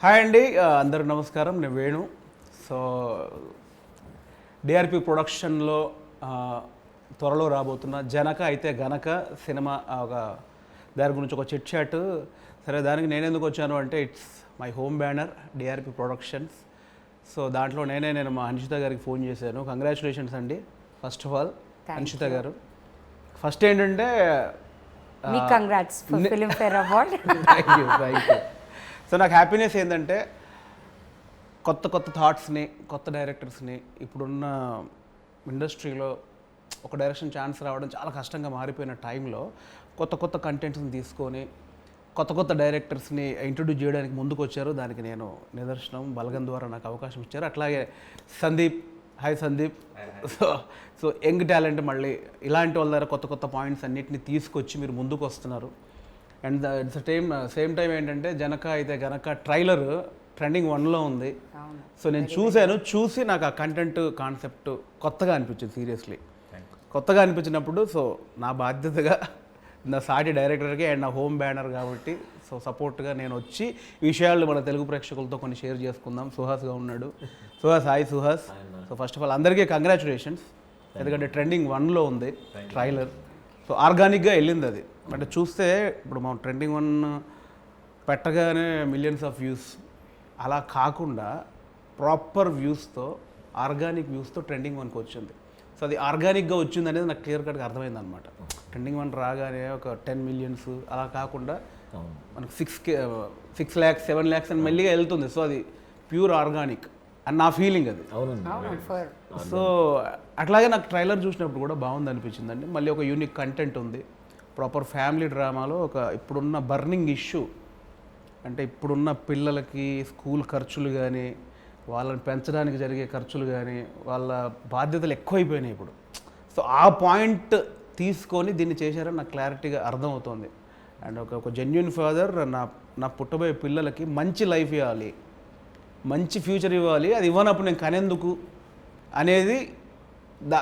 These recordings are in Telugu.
హాయ్ అండి, అందరికి నమస్కారం. నేను వేణు. సో డిఆర్పి ప్రొడక్షన్లో త్వరలో రాబోతున్న జనక అయితే గనక సినిమా ఒక దాని గురించి ఒక చిట్ చాట్. సరే, దానికి నేను ఎందుకు వచ్చాను అంటే it's my home banner DRP productions. So దాంట్లో నేను మా హన్షిత గారికి ఫోన్ చేశాను. కంగ్రాచులేషన్స్ అండి ఫస్ట్ ఆఫ్ ఆల్ హన్షిత గారు. ఫస్ట్ ఏంటంటే congrats for Filmfare award. Thank you. So నాకు హ్యాపీనెస్ ఏంటంటే కొత్త థాట్స్ని, కొత్త డైరెక్టర్స్ని, ఇప్పుడున్న ఇండస్ట్రీలో ఒక డైరెక్షన్ ఛాన్స్ రావడం చాలా కష్టంగా మారిపోయిన టైంలో కొత్త కంటెంట్స్ని తీసుకొని కొత్త డైరెక్టర్స్ని ఇంట్రొడ్యూస్ చేయడానికి ముందుకు వచ్చారు. దానికి నేను నిదర్శనం. బలగం ద్వారా నాకు అవకాశం ఇచ్చారు. అట్లాగే Sandeep, hi Sandeep. So young talent, మళ్ళీ ఇలాంటి వాళ్ళ దగ్గర కొత్త పాయింట్స్ అన్నిటిని తీసుకొచ్చి మీరు ముందుకు వస్తున్నారు. అండ్ ఇట్స్ సేమ్ టైం ఏంటంటే జనక అయితే గనక ట్రైలర్ ట్రెండింగ్ 1లో ఉంది. సో నేను చూసి నాకు ఆ కంటెంట్ కాన్సెప్ట్ కొత్తగా అనిపించింది. సీరియస్లీ కొత్తగా అనిపించినప్పుడు సో నా బాధ్యతగా నా సాటి డైరెక్టర్కి అండ్ నా హోమ్ బ్యానర్ కాబట్టి సో సపోర్ట్గా నేను వచ్చి ఈ విషయాలు మన తెలుగు ప్రేక్షకులతో కొన్ని షేర్ చేసుకుందాం. సుహాస్గా ఉన్నాడు. Suhas, hi Suhas. So first of all అందరికీ కంగ్రాచులేషన్స్, ఎందుకంటే ట్రెండింగ్ 1లో ఉంది ట్రైలర్. సో ఆర్గానిక్గా వెళ్ళింది అది. అంటే చూస్తే ఇప్పుడు మనం ట్రెండింగ్ 1 పెట్టగానే మిలియన్స్ ఆఫ్ వ్యూస్ అలా కాకుండా ప్రాపర్ వ్యూస్తో, ఆర్గానిక్ వ్యూస్తో ట్రెండింగ్ 1కి వచ్చింది. సో అది ఆర్గానిక్గా వచ్చింది అనేది నాకు క్లియర్ కట్గా అర్థమైంది అనమాట. ట్రెండింగ్ 1 రాగానే ఒక 10 మిలియన్స్ అలా కాకుండా మనకు 6 lakhs 7 lakhs అని మెల్లిగా వెళ్తుంది. సో అది ప్యూర్ ఆర్గానిక్ అని నా ఫీలింగ్ అది. సో అట్లాగే నాకు ట్రైలర్ చూసినప్పుడు కూడా బాగుంది అనిపించిందండి. మళ్ళీ ఒక యూనిక్ కంటెంట్ ఉంది. ప్రాపర్ ఫ్యామిలీ డ్రామాలో ఒక ఇప్పుడున్న బర్నింగ్ ఇష్యూ, అంటే ఇప్పుడున్న పిల్లలకి స్కూల్ ఖర్చులు కానీ, వాళ్ళని పెంచడానికి జరిగే ఖర్చులు కానీ, వాళ్ళ బాధ్యతలు ఎక్కువైపోయినాయి ఇప్పుడు. సో ఆ పాయింట్ తీసుకొని దీన్ని చేశారని నాకు క్లారిటీగా అర్థమవుతుంది. అండ్ ఒక జెన్యున్ ఫాదర్ నా పుట్టబోయే పిల్లలకి మంచి లైఫ్ ఇవ్వాలి, మంచి ఫ్యూచర్ ఇవ్వాలి. అది ఇవ్వనప్పుడు నేను కనేందుకు అనేది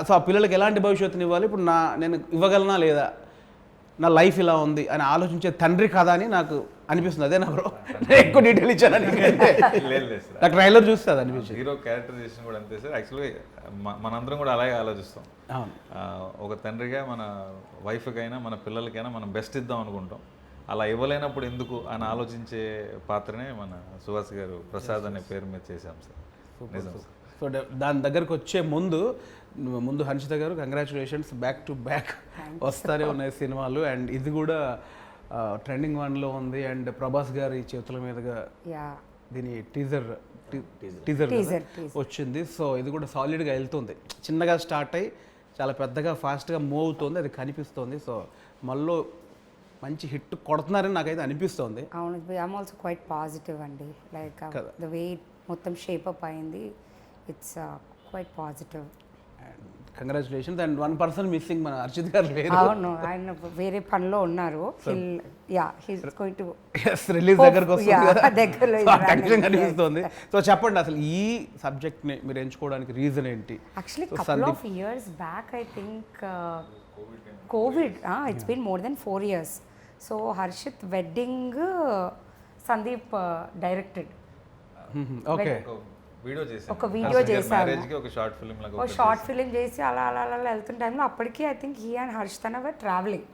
సో ఆ పిల్లలకి ఎలాంటి భవిష్యత్తుని ఇవ్వాలి, ఇప్పుడు నేను ఇవ్వగలనా లేదా, నా లైఫ్ ఇలా ఉంది అని ఆలోచించే తండ్రి కదా అని నాకు అనిపిస్తుంది. అదే నా బ్రో ఎక్కువ డీటెయిల్ ఇచ్చాను. నాకు ట్రైలర్ చూస్తే అది అనిపించింది. హీరో క్యారెక్టరైజేషన్ కూడా అంతే సార్. యాక్చువల్గా మనందరం కూడా అలాగే ఆలోచిస్తాం. ఒక తండ్రిగా మన వైఫ్కైనా మన పిల్లలకైనా మనం బెస్ట్ ఇద్దాం అనుకుంటాం. అలా ఇవ్వలేనప్పుడు ఎందుకు అని ఆలోచించే పాత్రనే మన సుహాస్ గారు ప్రసాద్ అనే పేరు మీద చేశాం సార్. నిజం. సో దాని దగ్గరకు వచ్చే ముందు హన్షిత గారు కంగ్రాచులేషన్స్, బ్యాక్ టు బ్యాక్ వస్తారే ఉన్నాయి సినిమాలు. అండ్ ఇది కూడా ట్రెండింగ్ 1లో ఉంది. అండ్ ప్రభాస్ గారి చేతుల మీదుగా దీని టీజర్ వచ్చింది. సో ఇది కూడా సాలిడ్గా వెళ్తుంది. చిన్నగా స్టార్ట్ అయ్యి చాలా పెద్దగా ఫాస్ట్గా మూవ్ అవుతుంది, అది కనిపిస్తుంది. సో మళ్ళీ మంచి హిట్ కొడుతున్నారని నాకైతే అనిపిస్తుంది. అవును, ఐఎమ్ ఆల్సో క్వైట్ పాజిటివ్ అండి. లైక్ ద వే మొత్తం షేప్ అప్ అయింది, it's quite positive. Congratulations. And 1 person missing, మన అర్చిత్ గారు లేరు. అవును, ఆయన వేరే పనిలో ఉన్నారు. రిలీజ్ దగ్గరకు వస్తుంది కనిపిస్తుంది. సో చెప్పండి, అసలు ఈ సబ్జెక్ట్ని మీరు ఎంచుకోవడానికి రీజన్ ఏంటి? Actually couple of years back I think Covid, it's been more than 4 years. So Harshit wedding Sandeep directed. Okay, ఒక వీడియో చేశాను, ఒక షార్ట్ ఫిలిం చేసి అలా వెళ్తున్న టైంలో అప్పటికి I think he and Harsh were travelling.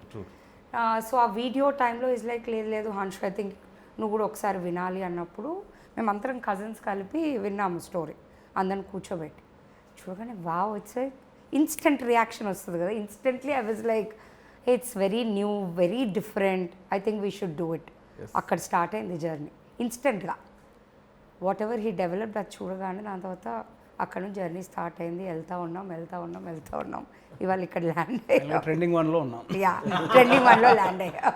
So ఆ వీడియో టైంలో ఇస్ లైక్ లేదు హర్ష్, ఐ థింక్ నువ్వు కూడా ఒకసారి వినాలి అన్నప్పుడు మేమందరం కజిన్స్ కలిపి విన్నాము స్టోరీ. అందరిని కూర్చోబెట్టి చూడగానే వావ్, ఇట్స్ ఇన్స్టెంట్ రియాక్షన్ వస్తుంది కదా. Instantly I was like it's very new, very different, I think we should do it. అక్కడ స్టార్ట్ అయింది జర్నీ ఇన్స్టెంట్గా. వాట్ ఎవర్ హీ డెవలప్డ్ అది చూడగానే దాని తర్వాత అక్కడ నుంచి జర్నీ స్టార్ట్ అయింది. వెళ్తూ ఉన్నాం. ఇవాళ ఇక్కడ ల్యాండ్ అయ్యాం. ట్రెండింగ్ 1లో ఉన్నాం. ట్రెండింగ్ 1లో ల్యాండ్ అయ్యాం.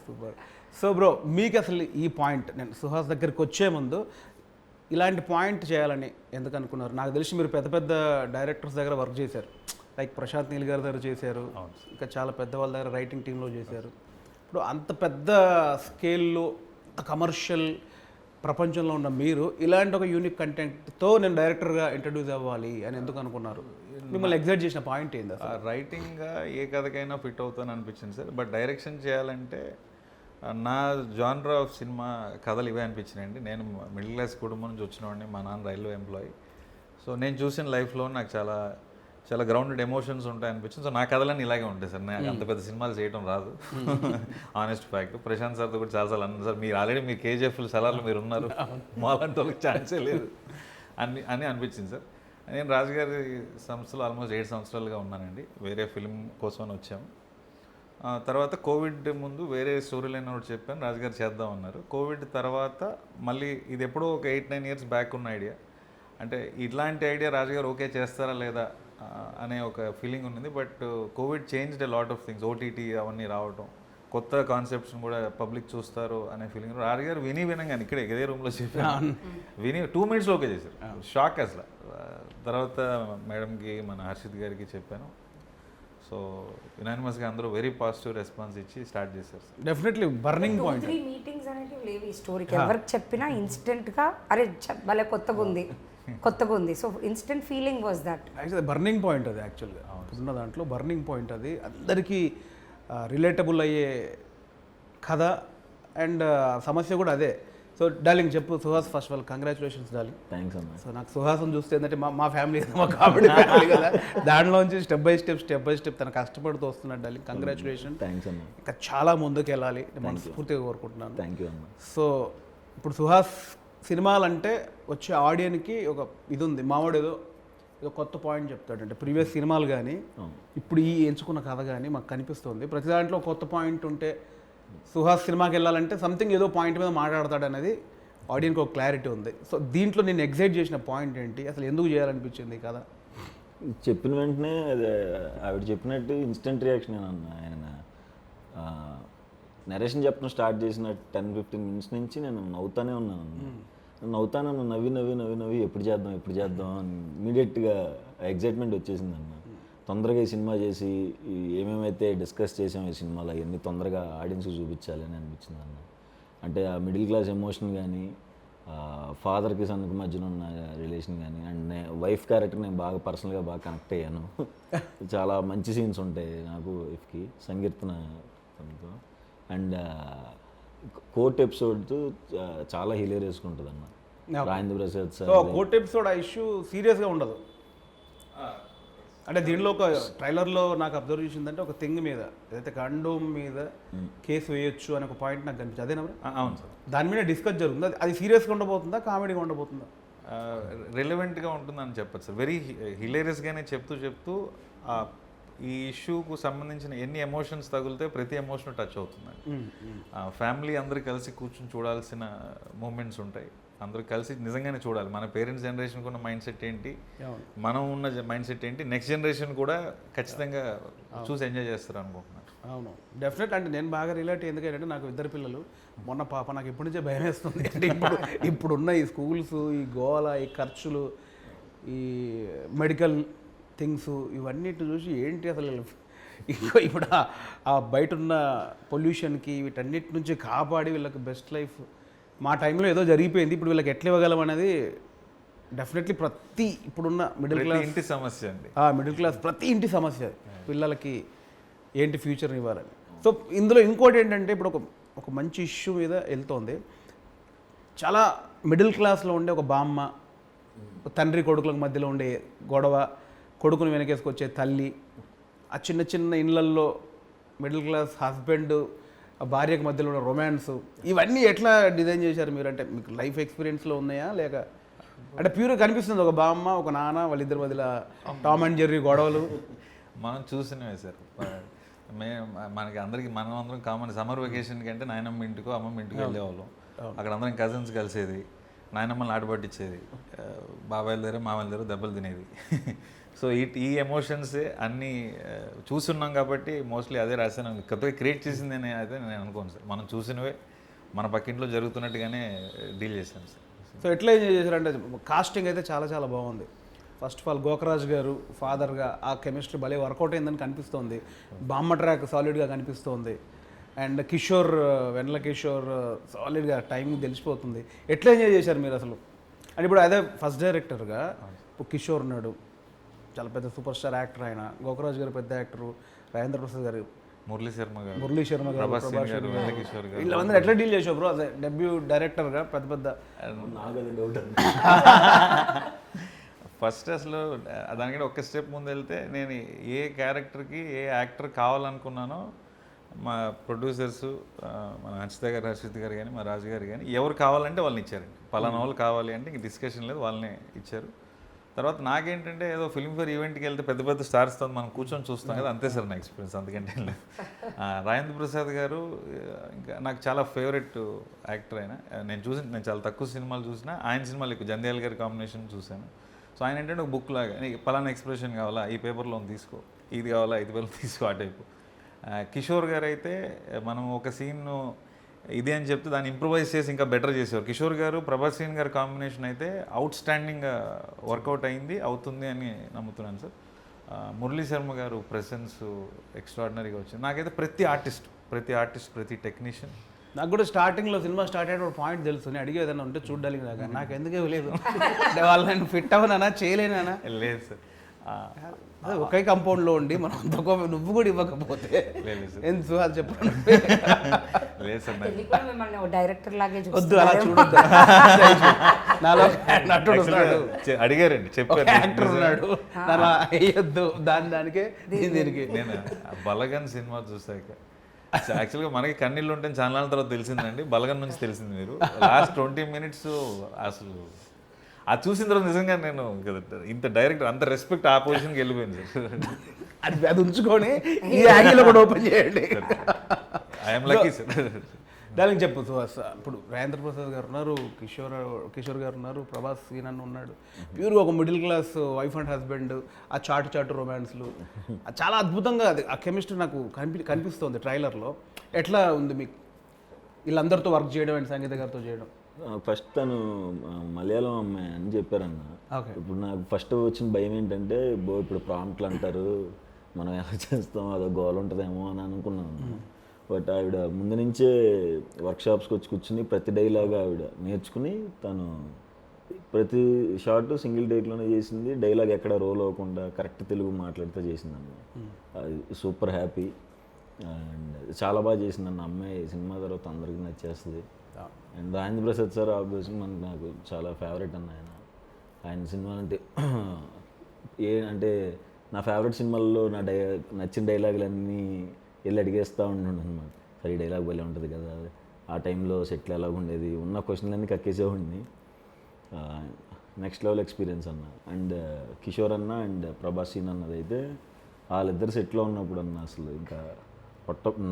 సూపర్. సో బ్రో, మీకు అసలు ఈ పాయింట్, నేను సుహాస్ దగ్గరికి వచ్చే ముందు ఇలాంటి పాయింట్ చేయాలని ఎందుకు అనుకున్నారు? నాకు తెలిసి మీరు పెద్ద డైరెక్టర్స్ దగ్గర వర్క్ చేశారు, లైక్ ప్రశాంత్ నీల్ గారి దగ్గర చేశారు, ఇంకా చాలా పెద్ద వాళ్ళ దగ్గర రైటింగ్ టీంలో చేశారు. ఇప్పుడు అంత పెద్ద స్కేల్లో కమర్షియల్ ప్రపంచంలో ఉన్న మీరు ఇలాంటి ఒక యూనిక్ కంటెంట్తో నేను డైరెక్టర్గా ఇంట్రడ్యూస్ అవ్వాలి అని ఎందుకు అనుకున్నారు? మిమ్మల్ని ఎగ్జైట్ చేసిన పాయింట్ ఏంది? రైటింగ్గా ఏ కథకైనా ఫిట్ అవుతాను అనిపించింది సార్. బట్ డైరెక్షన్ చేయాలంటే నా జానర్ ఆఫ్ సినిమా కథలు ఇవే అనిపించినాయండి. నేను మిడిల్ క్లాస్ కుటుంబం నుంచి వచ్చినవాడిని, మా నాన్న రైల్వే ఎంప్లాయీ. సో నేను చూసిన లైఫ్లో నాకు చాలా చాలా గ్రౌండెడ్ ఎమోషన్స్ ఉంటాయి అనిపించింది. సో నా కథలన్నీ ఇలాగే ఉంటాయి సార్. నాకు అంత పెద్ద సినిమాలు చేయడం రాదు, ఆనెస్ట్ ఫ్యాక్ట్. ప్రశాంత్ సార్తో కూడా చాలాసార్లు అన్నారు, సార్ మీరు ఆల్రెడీ మీరు కేజీఎఫ్ సలార్లు మీరు ఉన్నారు, మాలాంటి వాళ్ళకి ఛాన్సే లేదు అని అనిపించింది సార్. నేను రాజుగారి సంస్థలో ఆల్మోస్ట్ 7 సంవత్సరాలుగా ఉన్నానండి. వేరే ఫిల్మ్ కోసమని వచ్చాము. తర్వాత కోవిడ్ ముందు వేరే స్టోరీ లైన్ ఒకటి చెప్పాను, రాజుగారు చేద్దాం అన్నారు. కోవిడ్ తర్వాత మళ్ళీ ఇది ఎప్పుడో ఒక 8-9 ఇయర్స్ బ్యాక్ ఉన్న ఐడియా. అంటే ఇట్లాంటి ఐడియా రాజుగారు ఓకే చేస్తారా లేదా అనే ఒక ఫీలింగ్ ఉంది. But Covid changed a lot of things. OTT అవన్నీ రావటం, కొత్త కాన్సెప్ట్స్ని కూడా పబ్లిక్ చూస్తారు అనే ఫీలింగ్ రాజుగారు వినంగానే ఇక్కడే ఇదే రూమ్లో చెప్పాను. 2 మినిట్స్లో ఓకే చేశారు. షాక్ అసలు. తర్వాత మేడంకి, మన హర్షిత్ గారికి చెప్పాను. సో యునానిమస్గా అందరూ వెరీ పాజిటివ్ రెస్పాన్స్ ఇచ్చి స్టార్ట్ చేశారు. Definitely burning point. 3 మీటింగ్స్ అనేటివి లేవు ఈ స్టోరీకి. ఎవరికి చెప్పినా ఇన్స్టెంట్గా అరే భలే కొత్తగా ఉంది. So instant feeling was that. Actually burning point అది. యాక్చువల్గా ఉన్న దాంట్లో బర్నింగ్ పాయింట్ అది. అందరికీ రిలేటబుల్ అయ్యే కథ అండ్ సమస్య కూడా అదే. సో డార్లింగ్ చెప్పు Suhas, first of all congratulations darling. Thanks అన్న. సో నాకు సుహాసం చూస్తే ఏంటంటే మా ఫ్యామిలీ, మా కామెడీ ఫ్యామిలీ కదా, దాంట్లోంచి స్టెప్ బై స్టెప్ తను కష్టపడుతూ వస్తున్నాడు డార్లింగ్. కంగ్రాచులేషన్. థ్యాంక్స్ అన్న. ఇంకా చాలా ముందుకు వెళ్ళాలి మనస్ఫూర్తిగా కోరుకుంటున్నాను. థ్యాంక్ యూ అన్న. సో ఇప్పుడు సుహాస్ సినిమాలంటే వచ్చే ఆడియన్కి ఒక ఇది ఉంది, మావాడు ఏదో కొత్త పాయింట్ చెప్తాడు. అంటే ప్రీవియస్ సినిమాలు కానీ ఇప్పుడు ఈ ఎంచుకున్న కథ కానీ మాకు కనిపిస్తుంది. ప్రతి దాంట్లో కొత్త పాయింట్ ఉంటే సుహాస్ సినిమాకి వెళ్ళాలంటే సంథింగ్ ఏదో పాయింట్ మీద మాట్లాడతాడు అనేది ఆడియన్కి ఒక క్లారిటీ ఉంది. సో దీంట్లో నేను ఎగ్జైట్ చేసిన పాయింట్ ఏంటి, అసలు ఎందుకు చేయాలనిపించింది కదా? చెప్పిన వెంటనే ఆవిడ చెప్పినట్టు ఇన్స్టెంట్ రియాక్షన్ అన్న. ఆయన నరేషన్ చెప్పడం స్టార్ట్ చేసిన 10-15 మినిట్స్ నుంచి నేను నవ్వుతానే ఉన్నాను. నవ్వి ఎప్పుడు చేద్దాం అని ఇమీడియట్గా ఎగ్జైట్మెంట్ వచ్చేసింది అన్న. తొందరగా ఈ సినిమా చేసి ఏమేమైతే డిస్కస్ చేసాం ఈ సినిమాలో అవన్నీ తొందరగా ఆడియన్స్కి చూపించాలి అని అనిపించింది అన్న. అంటే ఆ మిడిల్ క్లాస్ ఎమోషన్ కానీ, ఫాదర్కి సన్కి మధ్యన ఉన్న రిలేషన్ కానీ, అండ్ వైఫ్ క్యారెక్టర్ నేను బాగా పర్సనల్గా బాగా కనెక్ట్ అయ్యాను. చాలా మంచి సీన్స్ ఉంటాయి నాకు వైఫ్కి, సంకీర్తన తనతో. అండ్ కోర్ట్ ఎపిసోడ్ చాలా హిలేరియస్గా ఉంటుంది అన్న. Rajendra Prasad sir court episode ఆ ఇష్యూ సీరియస్గా ఉండదు. అంటే దీనిలో ఒక ట్రైలర్లో నాకు అబ్జర్వ్ చేసిందంటే ఒక థింగ్ మీద ఏదైతే కండోమ్ మీద కేసు వేయొచ్చు అనే ఒక పాయింట్ నాకు కనిపించింది. అదేనా? అవును సార్. దాని మీద డిస్కస్ జరుగుతుంది. అది సీరియస్గా ఉండబోతుందా, కామెడీగా ఉండబోతుందా? రిలవెంట్గా ఉంటుందని చెప్పచ్చు సార్. వెరీ హిలేరియస్గానే చెప్తూ ఈ ఇష్యూకు సంబంధించిన ఎన్ని ఎమోషన్స్ తగిలితే ప్రతి ఎమోషన్ టచ్ అవుతుందండి. ఫ్యామిలీ అందరూ కలిసి కూర్చొని చూడాల్సిన మూమెంట్స్ ఉంటాయి. అందరూ కలిసి నిజంగానే చూడాలి. మన పేరెంట్స్ జనరేషన్కి ఉన్న మైండ్ సెట్ ఏంటి, మనం ఉన్న మైండ్ సెట్ ఏంటి, నెక్స్ట్ జనరేషన్ కూడా ఖచ్చితంగా చూసి ఎంజాయ్ చేస్తారు అనుకుంటున్నాను. అవును, డెఫినెట్. అంటే నేను బాగా రిలేట్ ఎందుకంటే నాకు 2 పిల్లలు. మొన్న పాప నాకు ఇప్పటి నుంచే భయం వేస్తుంది. అంటే ఇప్పుడున్న ఈ స్కూల్స్, ఈ గోల, ఈ ఖర్చులు, ఈ మెడికల్ థింగ్స్ ఇవన్నిటి చూసి ఏంటి అసలు ఇప్పుడు ఆ బయట ఉన్న పొల్యూషన్కి వీటన్నిటి నుంచి కాపాడి వీళ్ళకి బెస్ట్ లైఫ్ మా టైంలో ఏదో జరిగిపోయింది, ఇప్పుడు వీళ్ళకి ఎట్లా ఇవ్వగలం అనేది డెఫినెట్లీ ప్రతి ఇప్పుడున్న మిడిల్ క్లాస్ ఇంటి సమస్య అండి. మిడిల్ క్లాస్ ప్రతి ఇంటి సమస్య పిల్లలకి ఏంటి ఫ్యూచర్ని ఇవ్వాలని. సో ఇందులో ఇంకోటి ఏంటంటే ఇప్పుడు ఒక మంచి ఇష్యూ మీద వెళ్తోంది. చాలా మిడిల్ క్లాస్లో ఉండే ఒక బామ్మ, తండ్రి కొడుకులకు మధ్యలో ఉండే గొడవ, కొడుకుని వెనకేసుకొచ్చే తల్లి, ఆ చిన్న చిన్న ఇళ్ళల్లో మిడిల్ క్లాస్ హస్బెండ్ భార్యకు మధ్యలో ఉన్న రొమాన్స్, ఇవన్నీ ఎట్లా డిజైన్ చేశారు మీరు? అంటే మీకు లైఫ్ ఎక్స్పీరియన్స్లో ఉన్నాయా లేక అంటే ప్యూర్గా కనిపిస్తుంది ఒక బామ్మ ఒక నాన్న వాళ్ళిద్దరి మధ్యలో టామ్ అండ్ జెర్రీ గొడవలు? మనం చూసినవే సార్. మనకి అందరికీ మనం అందరం కామన్ సమ్మర్ వెకేషన్కి అంటే నాయనమ్మ ఇంటికో అమ్మమ్మ ఇంటికో వెళ్ళేవాళ్ళం. అక్కడ అందరం కజిన్స్ కలిసేది, నాయనమ్మని ఆటపట్టించేది, బాబాయిల దగ్గర మామయ్య దగ్గర దెబ్బలు తినేది. సో ఈ ఎమోషన్సే అన్నీ చూస్తున్నాం కాబట్టి మోస్ట్లీ అదే రాశాను. కొత్తగా క్రియేట్ చేసింది అని అయితే నేను అనుకోను సార్. మనం చూసినవే మన పక్కింట్లో జరుగుతున్నట్టుగానే డీల్ చేశాను సార్. సో ఎట్లా ఎంజాయ్ చేశారంటే కాస్టింగ్ అయితే చాలా చాలా బాగుంది. ఫస్ట్ ఆఫ్ ఆల్ గోకరాజ్ గారు ఫాదర్గా ఆ కెమిస్ట్రీ భలే వర్కౌట్ అయిందని కనిపిస్తోంది. బామ్మ ట్రాక్ సాలిడ్గా కనిపిస్తోంది. అండ్ కిషోర్, వెన్నెల కిషోర్ సాలిడ్గా టైమింగ్ తెలిసిపోతుంది. ఎట్లా ఎంజాయ్ చేశారు మీరు అసలు? అంటే ఇప్పుడు అదే ఫస్ట్ డైరెక్టర్గా ఇప్పుడు కిషోర్ ఉన్నాడు, చాలా పెద్ద సూపర్ స్టార్ యాక్టర్ ఆయన. గోకరాజ్ గారు పెద్ద యాక్టరు, రాజేంద్ర ప్రసాద్ గారు మురళీ శర్మ గారు, మురళీ శర్మ గారు, ప్రభాస్ గారు, వెంకటేశ్వర్ గారు, వీళ్ళందరూ ఎట్లా డీల్ చేసావు బ్రో అదే డెబ్యూ డైరెక్టర్గా పెద్ద పెద్ద నాకు అది డౌట్ ఫస్ట్ అసలు దానికంటే ఒక స్టెప్ ముందు వెళ్తే నేను ఏ క్యారెక్టర్కి ఏ యాక్టర్ కావాలనుకున్నానో మా ప్రొడ్యూసర్స్ మన హర్షిత గారు, హర్షిత్ గారు కానీ మా రాజు గారు కానీ ఎవరు కావాలంటే వాళ్ళని ఇచ్చారండి. పలానా వాళ్ళు కావాలి అంటే ఇంక డిస్కషన్ లేదు, వాళ్ళనే ఇచ్చారు. తర్వాత నాకేంటంటే ఏదో ఫిల్మ్ఫేర్ ఈవెంట్కి వెళ్తే పెద్ద పెద్ద స్టార్స్తో మనం కూర్చొని చూస్తాం కదా, అంతే సార్ నా ఎక్స్పీరియన్స్, అందుకంటే ఏం లేదు. రాజేంద్ర ప్రసాద్ గారు ఇంకా నాకు చాలా ఫేవరెట్ యాక్టర్ ఆయన. నేను చాలా తక్కువ సినిమాలు చూసినా ఆయన సినిమాలు ఎక్కువ, జంధ్యాల గారి కాంబినేషన్ చూశాను. సో ఆయన ఏంటంటే ఒక బుక్ లాగా, నీకు పలానా ఎక్స్ప్రెషన్ కావాలా ఈ పేపర్లో తీసుకో, ఇది కావాలా ఇది పేపర్లో తీసుకో, ఆ టైపు. కిషోర్ గారు అయితే మనం ఒక సీన్ ఇది అని చెప్తే దాన్ని ఇంప్రూవైజ్ చేసి ఇంకా బెటర్ చేసేవారు. కిషోర్ గారు ప్రభాస్ సీన్ గారి కాంబినేషన్ అయితే అవుట్ స్టాండింగ్గా వర్కౌట్ అయింది, అవుతుంది అని నమ్ముతున్నాను సార్. మురళీ శర్మ గారు ప్రెసెన్స్ ఎక్స్ట్రాడినరీగా వచ్చింది. నాకైతే ప్రతి ఆర్టిస్ట్ ప్రతి టెక్నీషియన్. నాకు కూడా స్టార్టింగ్లో సినిమా స్టార్ట్ అయిన పాయింట్ తెలుసు, నేను అడిగే ఏదైనా ఉంటే చూడడానికి దాకా నాకు ఎందుకే లేదు అంటే వాళ్ళు నేను ఫిట్ అవ్వనా చేయలేనా లేదు సార్, అదే ఒకే కంపౌండ్లో ఉండి మనం అంత నువ్వు కూడా ఇవ్వకపోతే లేదు సార్, ఎందుకు అది చెప్పండి. లేదు సార్. పెళ్లి కూడా మిమ్మల్ని ఒక డైరెక్టర్ లాగే వద్దు అలా చూడొద్దు, నాలో నటుడు ఉన్నాడు, అడిగారండి, చెప్పారు. యాక్టర్ ఉన్నాడు, అలా వేయొద్దు దానికే దీనికి. నేను బలగన్ సినిమా చూసాక యాక్చువల్గా మనకి కన్నీళ్ళు ఉంటే చాలా తర్వాత తెలిసిందండి, బలగన్ నుంచి తెలిసింది. మీరు లాస్ట్ 20 minutes అసలు అది చూసిన తర్వాత నిజంగా నేను ఇంత డైరెక్టర్ అంత రెస్పెక్ట్ ఆ పొజిషన్కి వెళ్ళిపోయింది సార్. అది ఉంచుకొని ఈ యాంగిల్ కూడా ఓపెన్ చేయండి. I'm lucky sir. దానికి చెప్పు సుహాస్, ఇప్పుడు రాజేంద్ర ప్రసాద్ గారు ఉన్నారు, కిషోర్ గారు ఉన్నారు, ప్రభాస్ సీనన్ ఉన్నాడు, ప్యూర్గా ఒక middle class wife and husband, ఆ చాటు రొమాన్స్లు చాలా అద్భుతంగా అది ఆ కెమిస్ట్రీ నాకు కనిపిస్తుంది ట్రైలర్లో. ఎట్లా ఉంది మీకు వీళ్ళందరితో వర్క్ చేయడం అండ్ సంగీత గారితో చేయడం? ఫస్ట్ తను మలయాళం అమ్మాయి అని చెప్పారన్న. ఓకే. ఇప్పుడు నాకు ఫస్ట్ వచ్చిన భయం ఏంటంటే ఇప్పుడు ప్రాంప్ట్లు అంటారు, మనం ఎలా చేస్తాం అదో గోల్ ఉంటుందేమో అని అనుకున్నాను. బట్ ఆవిడ ముందు నుంచే వర్క్షాప్స్కి వచ్చి కూర్చుని ప్రతి డైలాగ్ ఆవిడ నేర్చుకుని తను ప్రతి షార్ట్ సింగిల్ టేక్లోనే చేసింది. డైలాగ్ ఎక్కడ రోల్ అవ్వకుండా కరెక్ట్ తెలుగు మాట్లాడితే చేసిందన్న. అది సూపర్ హ్యాపీ అండ్ చాలా బాగా చేసిందన్న అమ్మాయి. సినిమా తర్వాత అందరికీ నచ్చేస్తుంది. And Rajendra Prasad sir obviously నాకు చాలా ఫేవరెట్ అన్న. ఆయన సినిమా అంటే అంటే నా ఫేవరెట్ సినిమాల్లో నచ్చిన డైలాగులన్నీ వెళ్ళి అడిగేస్తూ ఉంటుండే అనమాట. సరే ఈ డైలాగ్ భలే ఉంటుంది కదా, ఆ టైంలో సెట్లు ఎలాగ ఉండేది, ఉన్న క్వశ్చన్లన్నీ కక్కేసేవాడిని. నెక్స్ట్ లెవెల్ ఎక్స్పీరియన్స్ అన్న. అండ్ కిషోర్ అన్న అండ్ ప్రభాస్ సీన్ అన్నది అయితే వాళ్ళిద్దరు సెట్లో ఉన్నప్పుడు అన్న అసలు ఇంకా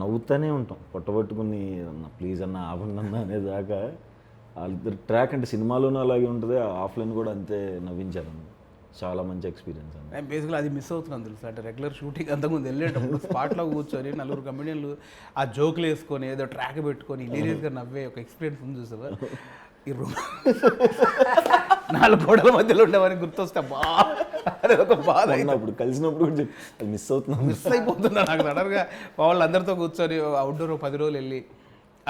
నవ్వుతూనే ఉంటాం, పొట్టబట్టుకుని అన్న ప్లీజ్ అన్న ఆపండి అన్న అనేదాకా. వాళ్ళిద్దరు ట్రాక్ అంటే సినిమాలోనూ అలాగే ఉంటుంది, ఆఫ్లైన్ కూడా అంతే నవ్వించారన్న. చాలా మంచి ఎక్స్పీరియన్స్ అన్న. నేను బేసిక్గా అది మిస్ అవుతున్నాను తెలుసు. అంటే రెగ్యులర్ షూటింగ్ అంతకుముందు వెళ్ళేటప్పుడు స్పాట్లో కూర్చొని నలుగురు కమెడియన్లు ఆ జోకులు వేసుకొని ఏదో ట్రాక్ పెట్టుకొని హిలేరియస్గా నవ్వే ఒక ఎక్స్పీరియన్స్ ఉంది చూసావా. ఈ రూమ్ 4 గోడల మధ్యలో ఉండేవాని గుర్తొస్తే బా అదే ఒక బాధ. అప్పుడు కలిసినప్పుడు కూడా అది మిస్ అవుతున్నాం, మిస్ అయిపోతున్నా నాకు సడన్గా. వాళ్ళందరితో కూర్చొని అవుట్డోర్ 10 రోజులు వెళ్ళి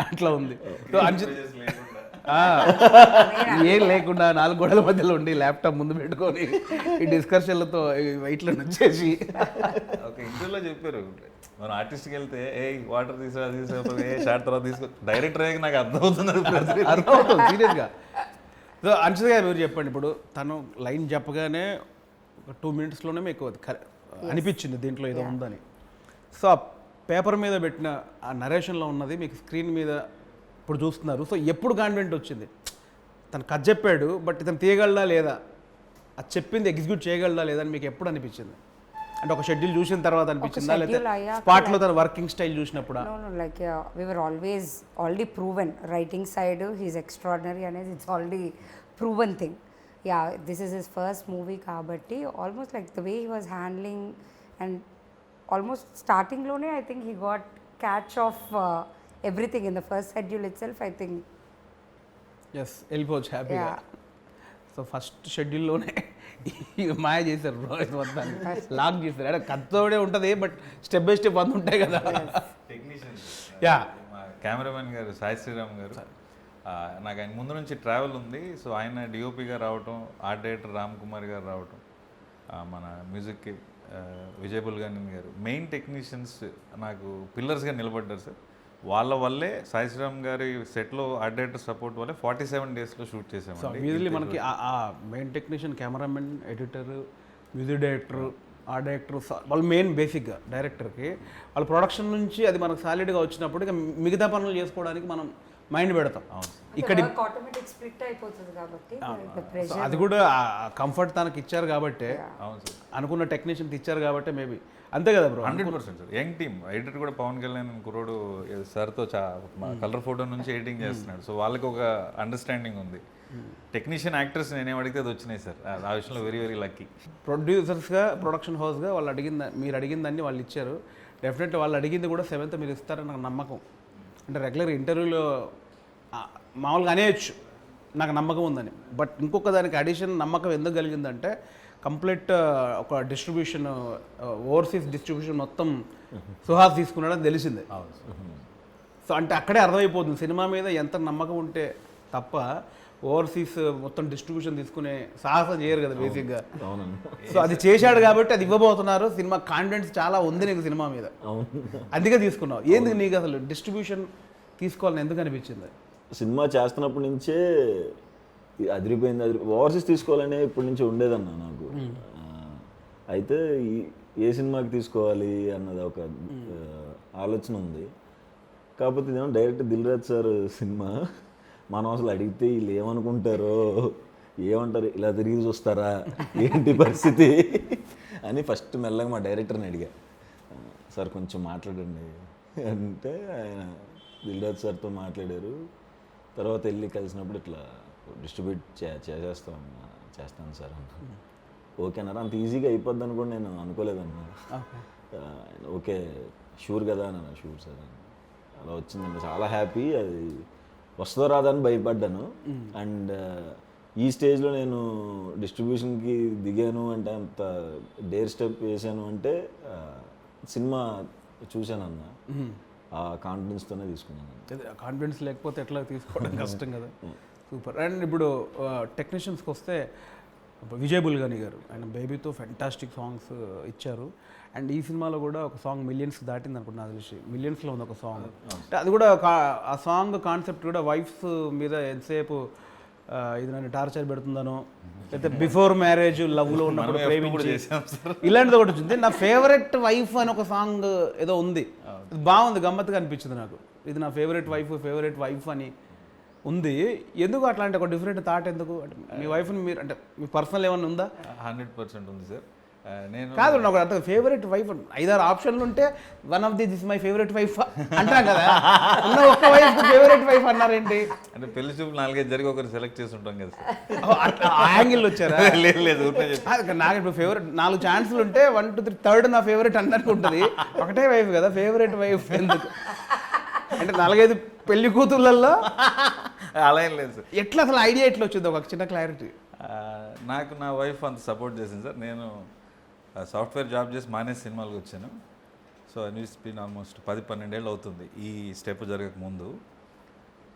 అట్లా ఉంది. ఏం లేకుండా 4 గోడల మధ్యలో ఉండి ల్యాప్టాప్ ముందు పెట్టుకొని ఈ డిస్కషన్లతో వెయిట్లో వచ్చేసి ఒక ఇంటర్వ్యూలో చెప్పారు, మనం ఆర్టిస్ట్కి వెళ్తే ఏ వాటర్ తీసుకో ఏ షార్ట్ తర్వాత తీసుకో, డైరెక్టర్ అయ్యాక నాకు అర్థమవుతుంది సీరియస్గా. సో అంశిత గారు మీరు చెప్పండి, ఇప్పుడు తను లైన్ చెప్పగానే ఒక 2 minutesలోనే మీకు అనిపించింది దీంట్లో ఏదో ఉందని. సో ఆ పేపర్ మీద పెట్టిన ఆ నరేషన్లో ఉన్నది మీకు స్క్రీన్ మీద ఇప్పుడు చూస్తున్నారు. సో ఎప్పుడు కాన్ఫిడెంట్ వచ్చింది తను కథ చెప్పాడు బట్ ఇతను తీయగలడా లేదా, అది చెప్పింది ఎగ్జిక్యూట్ చేయగలడా లేదా అని మీకు ఎప్పుడు అనిపించింది? అంటే ఒక షెడ్యూల్ చూసిన తర్వాత అనిపించిందా, లేదా స్పాట్లో తన వర్కింగ్ స్టైల్ చూసినప్పుడు? No, like we were already proven. Writing side, he's extraordinary and it's already proven thing. Yeah, this is his first movie kabatti almost like the way he was handling and almost starting lone I think he got catch of everything in the first schedule itself. I think ఎస్ వెళ్ళిపోవచ్చు హ్యాపీగా. సో ఫస్ట్ షెడ్యూల్లోనే మాయ చేశారు బ్రో, మొత్తాన్ని లాక్ చేశారు. అంటే కథతోడే ఉంటుంది బట్ స్టెప్ బై స్టెప్ అంత ఉంటాయి కదా. టెక్నీషియన్స్ యా, మా కెమెరామెన్ గారు సాయి శ్రీరామ్ గారు, నాకు ఆయన ముందు నుంచి ట్రావెల్ ఉంది. సో ఆయన డిఓపిగా రావటం, ఆర్ట్ డైరెక్టర్ రామ్ కుమార్ గారు రావటం, మన మ్యూజిక్కి విజయ్ బుల్గాని గారు మెయిన్ టెక్నీషియన్స్ నాకు పిల్లర్స్గా నిలబడ్డారు సార్. వాళ్ళ వల్లే సాయి శ్రీరామ్ గారి సెట్లో ఆర్ట్ డైరెక్టర్ సపోర్ట్ వల్లే 47 డేస్లో షూట్ సో చేసామండి. మ్యూజిక్లీ మనకి ఆ main technician, cameraman, editor, music director, art director వాళ్ళు మెయిన్ బేసిక్గా డైరెక్టర్కి వాళ్ళ ప్రొడక్షన్ నుంచి అది మనకు సాలిడ్గా వచ్చినప్పుడు ఇక మిగతా పనులు చేసుకోవడానికి మనం మైండ్ పెడతాం. ఇక్కడ ఆటోమేటిక్ స్ప్లిట్ అయిపోతుంది కాబట్టి సో అది కూడా కంఫర్ట్ తనకి ఇచ్చారు కాబట్టి, అవును సార్, అనుకున్న టెక్నీషియన్ ఇచ్చారు కాబట్టి మేబీ అంతే కదా bro. 100% sir. Young team editor కూడా పవన్ కళ్యాణ్ కుర్రోడు సార్తో కలర్ ఫోటో నుంచి ఎడిటింగ్ చేస్తున్నాడు. సో వాళ్ళకి ఒక అండర్స్టాండింగ్ ఉంది. టెక్నీషియన్ యాక్టర్స్ నేనేం అడిగితే అది వచ్చినాయి సార్. ఆ విషయంలో వెరీ వెరీ లక్కీ. ప్రొడ్యూసర్స్గా, ప్రొడక్షన్ హౌస్గా వాళ్ళు మీరు అడిగిందాన్ని వాళ్ళు ఇచ్చారు. డెఫినెట్లీ వాళ్ళు అడిగింది కూడా 7th మీరు ఇస్తారని నాకు నమ్మకం. అంటే రెగ్యులర్ ఇంటర్వ్యూలో మామూలుగా అనేయచ్చు నాకు నమ్మకం ఉందని. బట్ ఇంకొక దానికి అడిషన్ నమ్మకం ఎందుకు కలిగిందంటే కంప్లీట్ ఒక డిస్ట్రిబ్యూషన్, ఓవర్సీస్ డిస్ట్రిబ్యూషన్ మొత్తం సుహాస్ తీసుకున్నాడని తెలిసిందే. సో అంటే అక్కడే అర్థమైపోతుంది సినిమా మీద ఎంత నమ్మకం ఉంటే తప్ప ఓవర్సీస్ మొత్తం డిస్ట్రిబ్యూషన్ తీసుకునే సాహసం చేయరు కదా బేసిక్గా. సో అది చేశాడు కాబట్టి అది ఇవ్వబోతున్నారు. సినిమా కాన్ఫిడెన్స్ చాలా ఉంది నీకు సినిమా మీద, అందుకే తీసుకున్నావు. ఏంది నీకు అసలు డిస్ట్రిబ్యూషన్ తీసుకోవాలని ఎందుకు అనిపించింది? సినిమా చేస్తున్నప్పటి నుంచే అదిరిపోయింది. ఓవర్సీస్ తీసుకోవాలనే ఇప్పటి నుంచి ఉండేదన్న నాకు. అయితే ఏ సినిమాకి తీసుకోవాలి అన్నది ఒక ఆలోచన ఉంది. కాకపోతే ఇదేమో direct Dil Raju sir cinema. మనం అసలు అడిగితే వీళ్ళు ఏమనుకుంటారో, ఏమంటారు, ఇలా తిరిగి చూస్తారా, ఏంటి పరిస్థితి అని ఫస్ట్ మెల్లగా మా డైరెక్టర్ని అడిగా, సార్ కొంచెం మాట్లాడండి అంటే ఆయన దిల్ రాజు సార్తో మాట్లాడారు. తర్వాత వెళ్ళి కలిసినప్పుడు ఇట్లా డిస్ట్రిబ్యూట్ చేస్తాను సార్ అన్న. ఓకేనారా, అంత ఈజీగా అయిపోద్ది అని కూడా నేను అనుకోలేదన్నా. ఓకే షూర్ కదా అన్న. షూర్ సార్ అని అలా వచ్చిందన్న. చాలా హ్యాపీ. అది వస్తుందో రాదని భయపడ్డాను. అండ్ ఈ స్టేజ్లో నేను డిస్ట్రిబ్యూషన్కి దిగాను అంటే, అంత డేర్ స్టెప్ వేసాను అంటే సినిమా చూశానన్న. ఆ కాన్ఫిడెన్స్తోనే తీసుకున్నాను. కాన్ఫిడెన్స్ లేకపోతే ఎట్లా తీసుకోవడం కష్టం కదా. సూపర్. అండ్ ఇప్పుడు టెక్నీషియన్స్కి వస్తే విజయ్ బుల్గాని గారు ఆయన బేబీతో ఫెంటాస్టిక్ సాంగ్స్ ఇచ్చారు. అండ్ ఈ సినిమాలో కూడా ఒక సాంగ్ మిలియన్స్ దాటింది అనుకుంటున్నా, నాకు తెలిసి మిలియన్స్లో ఉంది ఒక సాంగ్. అంటే అది కూడా ఆ సాంగ్ కాన్సెప్ట్ కూడా వైఫ్స్ మీద ఎంతసేపు ఇది నన్ను టార్చర్ పెడుతుందనో, లేకపోతే బిఫోర్ మ్యారేజ్ లవ్లో ఉన్నప్పుడు ప్రేమించి ఇలాంటిది ఒకటి వచ్చింది. నా ఫేవరెట్ వైఫ్ అని ఒక సాంగ్ ఏదో ఉంది, బాగుంది, గమ్మత్తుగా అనిపించింది నాకు. ఇది నా ఫేవరెట్ వైఫ్ అని ఉంది. ఎందుకు అట్లాంటి ఒక డిఫరెంట్ థాట్ ఎందుకు? అంటే మీ వైఫ్ని మీరు అంటే మీ పర్సనల్ ఏమన్నా ఉందా? 100% ఉంది సార్. నేను కాదు, నాకు అంత ఫేవరెట్ వైఫ్ 5-6 ఆప్షన్లు ఉంటే one of this my favourite wife అంటాం కదా. ఉన్న ఒక్క వైఫ్ ఫేవరెట్ వైఫ్ అన్నారేంటి? అంటే పెళ్లి చూపు 4-5 జరిగి ఒకరు సెలెక్ట్ చేసి ఉంటాం కదా సార్. ఆ యాంగిల్ వచ్చారా? లేదు నాకు ఇప్పుడు ఫేవరెట్ 4 ఛాన్సులు ఉంటే 1, 2, 3 థర్డ్ నా ఫేవరెట్ అందరికి ఉంటుంది. ఒకటే వైఫ్ కదా ఫేవరెట్ వైఫ్ ఎందుకు అంటే 4-5 పెళ్లి కూతుర్లలో అలా ఏం లేదు సార్. ఎట్లా అసలు ఐడియా ఎట్లా వచ్చింది? ఒక చిన్న క్లారిటీ. నాకు నా వైఫ్ అంత సపోర్ట్ చేసింది సార్. నేను సాఫ్ట్వేర్ జాబ్ చేసి మానేసి సినిమాలకు వచ్చాను. సో న్యూస్ బీన్ ఆల్మోస్ట్ 10-12 ఏళ్ళు అవుతుంది ఈ స్టెప్ జరగక ముందు.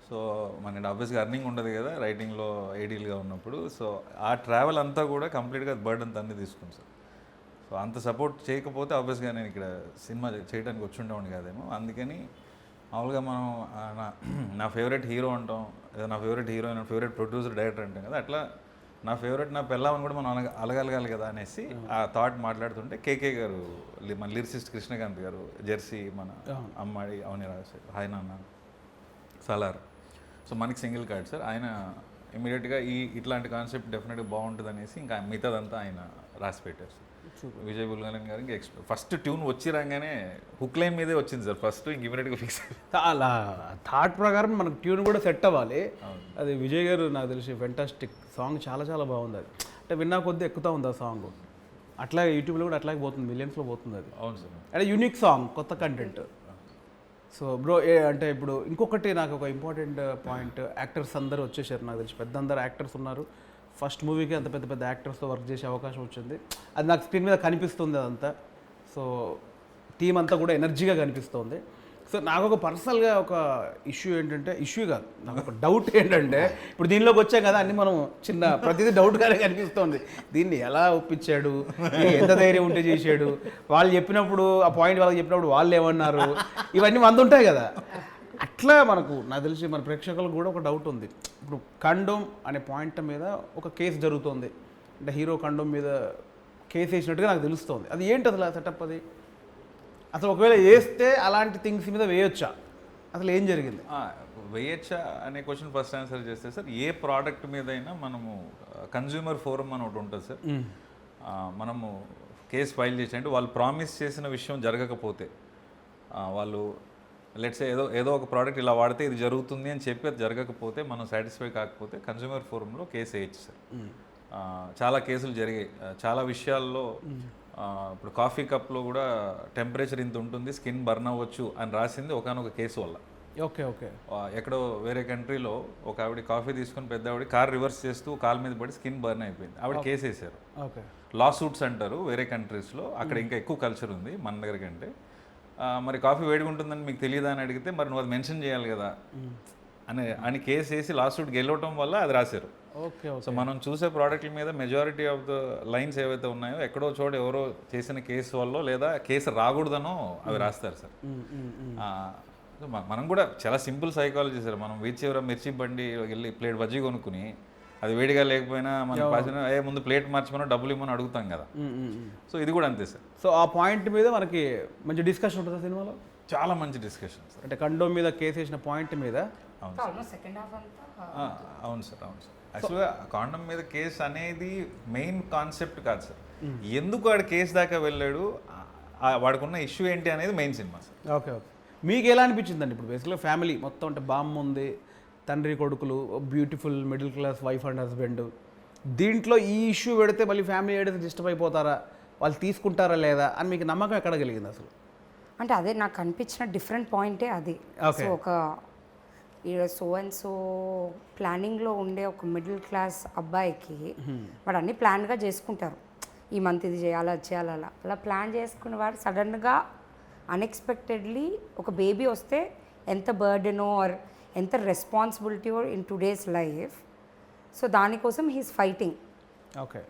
సో మన ఆబ్వియస్గా అర్నింగ్ ఉండదు కదా రైటింగ్లో ఐడియల్గా ఉన్నప్పుడు. సో ఆ ట్రావెల్ అంతా కూడా కంప్లీట్గా బర్డన్ అన్నీ తీసుకుంది సార్. సో అంత సపోర్ట్ చేయకపోతే ఆబ్వియస్గా నేను ఇక్కడ సినిమా చేయడానికి వచ్చి ఉండేవాడిని కాదేమో. అందుకని మామూలుగా మనం నా ఫేవరెట్ హీరో అంటాం, లేదా నా favourite heroine, favourite producer, director అంటాం కదా, అట్లా నా ఫేవరెట్ నా పెళ్ళామని కూడా మనం అలగలగాలి కదా అనేసి ఆ థాట్ మాట్లాడుతుంటే కేకే గారు, మన లిరిసిస్ట్ కృష్ణకాంత్ గారు, జెర్సీ, మన అమ్మాడి అవని రాజు, హాయ్ నాన్న, సలార్, సో మనకి సింగిల్ కార్డ్ సార్. ఆయన ఇమీడియట్గా ఇట్లాంటి కాన్సెప్ట్ డెఫినెట్గా బాగుంటుంది అనేసి ఇంకా మిగతాదంతా ఆయన రాసి పెట్టారు సార్. విజయ్ బుల్గాని గారికి ఫస్ట్ ట్యూన్ వచ్చి రాగానే హుక్ లైన్ మీదే వచ్చింది సార్ ఫస్ట్. ఇంక ఇమీడియట్గా ఫిక్స్ అలా థాట్ ప్రకారం మనకు ట్యూన్ కూడా సెట్ అవ్వాలి. అది విజయ్ గారు నాకు తెలిసి ఫెంటాస్టిక్ సాంగ్, చాలా చాలా బాగుంది. అది అంటే విన్నా కొద్దీ ఎక్కుతూ ఉంది ఆ సాంగ్. అట్లాగే యూట్యూబ్లో కూడా అట్లాగే పోతుంది, మిలియన్స్లో పోతుంది అది. అవును సార్. అంటే యూనిక్ సాంగ్, కొత్త కంటెంట్. సో బ్రో అంటే ఇప్పుడు ఇంకొకటి నాకు ఒక ఇంపార్టెంట్ పాయింట్, యాక్టర్స్ అందరూ వచ్చేసారు నాకు తెలిసి, అందరు యాక్టర్స్ ఉన్నారు. ఫస్ట్ మూవీకి అంత పెద్ద పెద్ద యాక్టర్స్తో వర్క్ చేసే అవకాశం వచ్చింది. అది నాకు స్క్రీన్ మీద కనిపిస్తుంది అదంతా. సో టీం అంతా కూడా ఎనర్జీగా కనిపిస్తుంది. సో నాకు ఒక పర్సనల్గా ఒక ఇష్యూ ఏంటంటే, ఇష్యూ కాదు, నాకు ఒక డౌట్ ఏంటంటే, ఇప్పుడు దీనిలోకి వచ్చాం కదా, అన్ని మనం చిన్న ప్రతిదీ డౌట్గానే కనిపిస్తుంది. దీన్ని ఎలా ఒప్పించాడు, ఎంత ధైర్యం ఉంటే చేశాడు, వాళ్ళు చెప్పినప్పుడు ఆ పాయింట్ వాళ్ళకి చెప్పినప్పుడు వాళ్ళు ఏమన్నారు, ఇవన్నీ ఉంటాయి కదా. అట్లా మనకు నాకు తెలిసి మన ప్రేక్షకులకు కూడా ఒక డౌట్ ఉంది. ఇప్పుడు కండోమ్ అనే పాయింట్ మీద ఒక కేసు జరుగుతుంది, అంటే హీరో కండోమ్ మీద కేసు వేసినట్టుగా నాకు తెలుస్తుంది. అది ఏంటి అసలు ఆ సెటప్? అది అసలు ఒకవేళ వేస్తే అలాంటి థింగ్స్ మీద వేయొచ్చా, అసలు ఏం జరిగింది? వేయచ్చా అనే క్వశ్చన్ ఫస్ట్ ఆన్సర్ చేస్తే సార్, ఏ ప్రోడక్ట్ మీద అయినా మనము కన్జ్యూమర్ ఫోరం అని ఒకటి ఉంటుంది సార్. మనము కేసు ఫైల్ చేసి, అంటే వాళ్ళు ప్రామిస్ చేసిన విషయం జరగకపోతే, వాళ్ళు లెట్స్ ఏదో ఒక ప్రోడక్ట్ ఇలా వాడితే ఇది జరుగుతుంది అని చెప్పి అది జరగకపోతే, మనం సాటిస్ఫై కాకపోతే కన్జ్యూమర్ ఫోరంలో కేసు వేయచ్చు సార్. చాలా కేసులు జరిగాయి చాలా విషయాల్లో. ఇప్పుడు కాఫీ కప్లో కూడా టెంపరేచర్ ఇంత ఉంటుంది, స్కిన్ బర్న్ అవ్వచ్చు అని రాసింది ఒకనొక కేసు వల్ల. Okay okay. ఎక్కడో వేరే కంట్రీలో ఒక ఆవిడ కాఫీ తీసుకుని పెద్ద ఆవిడ కార్ రివర్స్ చేస్తూ కాల్ మీద పడి స్కిన్ బర్న్ అయిపోయింది, ఆవిడ కేసు వేసారు. ఓకే. లా సూట్స్ అంటారు వేరే కంట్రీస్లో, అక్కడ ఇంకా ఎక్కువ కల్చర్ ఉంది మన దగ్గర కంటే. మరి కాఫీ వేడిగా ఉంటుందని మీకు తెలియదా అని అడిగితే, మరి నువ్వు అది మెన్షన్ చేయాలి కదా అని కేసు వేసి లా సూట్ గెలవటం వల్ల అది రాశారు. ఓకే. సో మనం చూసే ప్రోడక్ట్ల మీద మెజారిటీ ఆఫ్ ద లైన్స్ ఏవైతే ఉన్నాయో, ఎక్కడో చోట ఎవరో చేసిన కేసు వల్ల లేదా కేసు రాకూడదనో అవి రాస్తారు సార్. మనం కూడా చాలా సింపుల్ సైకాలజీ సార్. మనం వీచివర మిర్చి బండి వెళ్ళి ప్లేట్ బజ్జీ కొనుక్కుని అది వేడిగా లేకపోయినా మనం పాసిన ముందు ప్లేట్ మార్చమని డబ్బులు ఇవ్వమని అడుగుతాం కదా. సో ఇది కూడా అంతే సార్. సో ఆ పాయింట్ మీద మనకి మంచి డిస్కషన్ ఉంటుంది సినిమాలో, చాలా మంచి డిస్కషన్ సార్. అంటే కండోమ్ మీద కేసు వేసిన పాయింట్ మీద. సెకండ్ హాఫ్ అంతా అవును సార్, అవును సార్. యాక్చువల్గా కాండమ్ మీద కేసు అనేది మెయిన్ కాన్సెప్ట్ కాదు సార్. ఎందుకు వాడు కేసు దాకా వెళ్ళాడు, వాడుకున్న ఇష్యూ ఏంటి అనేది main cinema sir. Okay okay. మీకు ఎలా అనిపించిందండి? ఇప్పుడు బేసిక్గా ఫ్యామిలీ మొత్తం, అంటే బామ్మ ఉంది, తండ్రి కొడుకులు, beautiful middle class wife and husband, దీంట్లో ఈ ఇష్యూ పెడితే మళ్ళీ ఫ్యామిలీ ఏదైతే డిస్టర్బ్ అయిపోతారా, వాళ్ళు తీసుకుంటారా లేదా అని మీకు నమ్మకం ఎక్కడ కలిగింది అసలు? అంటే అదే నాకు అనిపించిన డిఫరెంట్ పాయింటే అది. సో ఒక సో అండ్ సో ప్లానింగ్లో ఉండే ఒక మిడిల్ క్లాస్ అబ్బాయికి వాడు అన్నీ ప్లాన్గా చేసుకుంటారు, ఈ మంత్ ఇది చేయాలి అది చేయాలి, అలా ప్లాన్ చేసుకున్న వాడు సడన్గా అన్ఎక్స్పెక్టెడ్లీ ఒక బేబీ వస్తే ఎంత బర్డెనో ఆర్ ఎంత responsibility in today's life. So దానికోసం హీస్ ఫైటింగ్. ఓకే.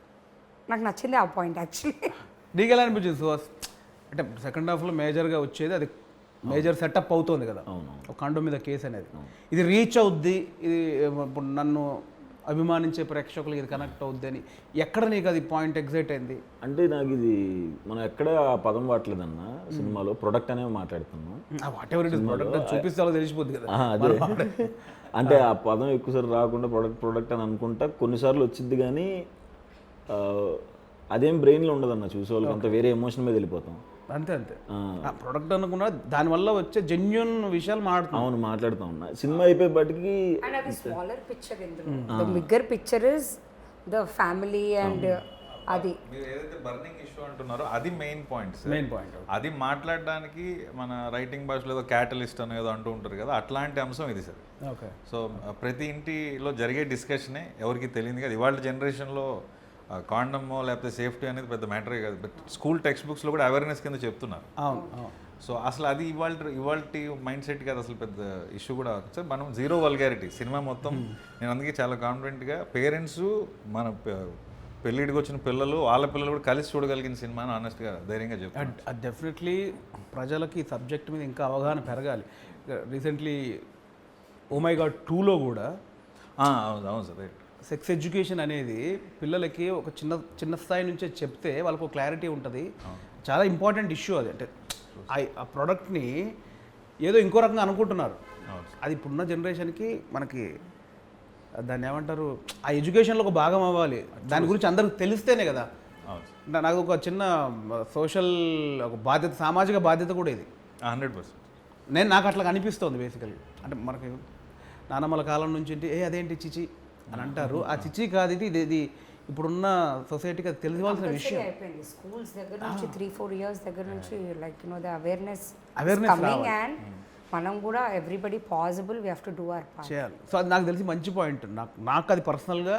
నాకు నచ్చింది ఆ పాయింట్ యాక్చువల్లీ. నీకు ఎలా అనిపించింది సుహాస్? అంటే సెకండ్ హాఫ్లో మేజర్గా వచ్చేది అది, మేజర్ సెటప్ అవుతుంది కదా ఒక కండోమ్ మీద కేసు అనేది. ఇది రీచ్ అవుద్ది, ఇది ఇప్పుడు నన్ను అభిమానించే ప్రేక్షకులకి ఇది కనెక్ట్ అవుద్ది అని ఎక్కడ నీకు అది పాయింట్ ఎగ్జైట్ అయింది? అంటే నాకు ఇది మనం ఎక్కడ ఆ పదం వాడలేదన్న సినిమాలో, ప్రొడక్ట్ అనేవి మాట్లాడుతున్నాం. What ever it is, product చూపిస్తే తెలిసిపోద్ది కదా. అదే అంటే ఆ పదం ఎక్కువసార్లు రాకుండా ప్రొడక్ట్ అని అనుకుంటా కొన్నిసార్లు వచ్చింది, కానీ అదేం బ్రెయిన్లో ఉండదన్న చూసేవాళ్ళకి, అంత వేరే ఎమోషన్ మీద వెళ్ళిపోతాం. అంతే అంతే. ప్రొడక్ట్ అనుకున్నా దానివల్ల వచ్చే జెన్యున్ విషయాలు అవును మాట్లాడుతూ ఉన్నా. సినిమా అయిపోయేపటికి smaller picture, the bigger picture is the family and అది మీరు ఏదైతే బర్నింగ్ ఇష్యూ అంటున్నారో అది మెయిన్ పాయింట్. మెయిన్ పాయింట్ అది మాట్లాడడానికి మన రైటింగ్ భాషలో ఏదో క్యాటలిస్ట్ అని ఏదో అంటూ ఉంటారు కదా, అట్లాంటి అంశం ఇది సార్. ఓకే. సో ప్రతి ఇంటిలో జరిగే డిస్కషనే ఎవరికి తెలియదు కదా. ఇవాళ జనరేషన్లో కాండమో లేకపోతే సేఫ్టీ అనేది పెద్ద మ్యాటరే కాదు, బట్ స్కూల్ టెక్స్ట్ బుక్స్లో కూడా అవేర్నెస్ కింద చెప్తున్నారు. సో అసలు అది ఇవాళ మైండ్ సెట్ కాదు, అసలు పెద్ద ఇష్యూ కూడా సార్. మనం జీరో వల్గారిటీ సినిమా మొత్తం. నేను అందుకే చాలా కాన్ఫిడెంట్గా పేరెంట్స్ మన పెళ్ళిడికి వచ్చిన పిల్లలు వాళ్ళ పిల్లలు కూడా కలిసి చూడగలిగిన సినిమా అని ఆనెస్ట్గా ధైర్యంగా చెప్తాను. అది డెఫినెట్లీ ప్రజలకి ఈ సబ్జెక్ట్ మీద ఇంకా అవగాహన పెరగాలి. రీసెంట్లీ ఓ మై గాడ్ 2లో కూడా అవును సార్, రైట్. సెక్స్ ఎడ్యుకేషన్ అనేది పిల్లలకి ఒక చిన్న స్థాయి నుంచే చెప్తే వాళ్ళకు క్లారిటీ ఉంటుంది. చాలా ఇంపార్టెంట్ ఇష్యూ అది. అంటే ఆ ప్రోడక్ట్ని ఏదో ఇంకో రకంగా అనుకుంటున్నారు. అది ఇప్పుడున్న జనరేషన్కి మనకి దాన్ని ఏమంటారు, ఆ ఎడ్యుకేషన్లో ఒక భాగం అవ్వాలి. దాని గురించి అందరికి తెలిస్తేనే కదా. నాకు ఒక చిన్న సోషల్ ఒక బాధ్యత, సామాజిక బాధ్యత కూడా ఇది. 100%. నాకు అట్లా అనిపిస్తుంది బేసికలీ. అంటే మనకి నానమ్మల కాలం నుంచి అదేంటి చిచి అని అంటారు. ఆ చిచి కాదు, ఇది ఇప్పుడున్న సొసైటీకి అది తెలియవలసిన విషయం. అయిపోయింది స్కూల్స్ దగ్గర నుంచి 3-4 ఇయర్స్ దగ్గర నుంచి like the awareness coming and మనం కూడా everybody possible we have to do our part చేయాలి. సో అది నాకు తెలిసి మంచి పాయింట్. నాకు అది పర్సనల్గా